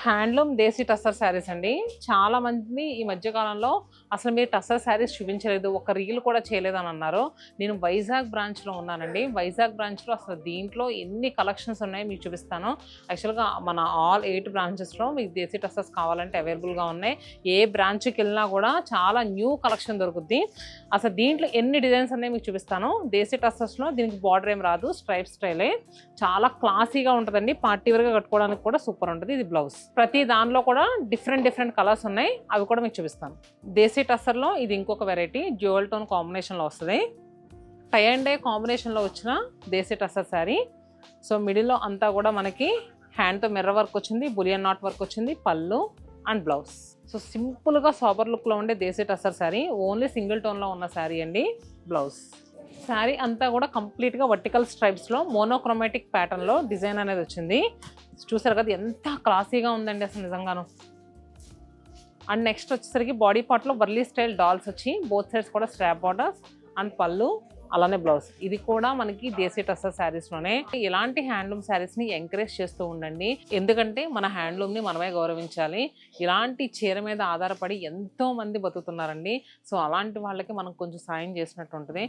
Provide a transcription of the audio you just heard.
Handloom దేశీ టస్సర్ శారీస్ అండి. చాలా మంది ఈ మధ్య కాలంలో అసలు మీరు టస్సర్ శారీస్ చూపించలేదు, ఒక రీల్ కూడా చేయలేదు అని అన్నారు. నేను వైజాగ్ బ్రాంచ్లో ఉన్నానండి. వైజాగ్ బ్రాంచ్లో అసలు దీంట్లో ఎన్ని కలెక్షన్స్ ఉన్నాయో మీకు చూపిస్తాను. యాక్చువల్గా మన ఆల్ 8 బ్రాంచెస్లో మీకు దేశీ టస్సర్స్ కావాలంటే అవైలబుల్గా ఉన్నాయి. ఏ బ్రాంచ్కి వెళ్ళినా కూడా చాలా న్యూ కలెక్షన్ దొరుకుద్ది. అసలు దీంట్లో ఎన్ని డిజైన్స్ ఉన్నాయి మీకు చూపిస్తాను. దేశీ టస్సర్స్లో దీనికి బార్డర్ ఏం రాదు, స్ట్రైప్ స్టైలే, చాలా క్లాసీగా ఉంటుందండి. పార్టీ వేర్గా కట్టుకోవడానికి కూడా సూపర్ ఉంటుంది. ఇది బ్లౌజ్. ప్రతి దానిలో కూడా డిఫరెంట్ కలర్స్ ఉన్నాయి, అవి కూడా మీకు చూపిస్తాను. దేశీ టస్సర్లో ఇది ఇంకొక వెరైటీ, డ్యూయల్ టోన్ కాంబినేషన్లో వస్తుంది. టై అండ్ డై కాంబినేషన్లో వచ్చిన దేశీ టస్సర్ శారీ. సో మిడిల్లో అంతా కూడా మనకి హ్యాండ్తో మిర్రర్ వర్క్ వచ్చింది, బులియన్ నాట్ వర్క్ వచ్చింది, పళ్ళు అండ్ బ్లౌజ్. సో సింపుల్గా సాబర్ లుక్లో ఉండే దేశీ టస్సర్ శారీ, ఓన్లీ సింగిల్ టోన్లో ఉన్న శారీ అండి. బ్లౌజ్. శారీ అంతా కూడా కంప్లీట్గా వర్టికల్ స్ట్రైప్స్లో మోనోక్రోమాటిక్ ప్యాటర్న్లో డిజైన్ అనేది వచ్చింది. చూసారు కదా ఎంత క్లాసీగా ఉందండి అసలు నిజంగాను. అండ్ నెక్స్ట్ వచ్చేసరికి బాడీ పార్ట్లో వర్లీ స్టైల్ డాల్స్ వచ్చి బోత్ సైడ్స్ కూడా స్ట్రాప్ బార్డర్స్ అండ్ పళ్ళు, అలానే బ్లౌజ్. ఇది కూడా మనకి దేశీ టస్సర్ శారీస్లోనే. ఇలాంటి హ్యాండ్లూమ్ శారీస్ని ఎంకరేజ్ చేస్తూ ఉండండి, ఎందుకంటే మన హ్యాండ్లూమ్ని మనమే గౌరవించాలి. ఇలాంటి చీర మీద ఆధారపడి ఎంతో మంది బతుకుతున్నారండి. సో అలాంటి వాళ్ళకి మనం కొంచెం సాయం చేసినట్టు ఉంటుంది.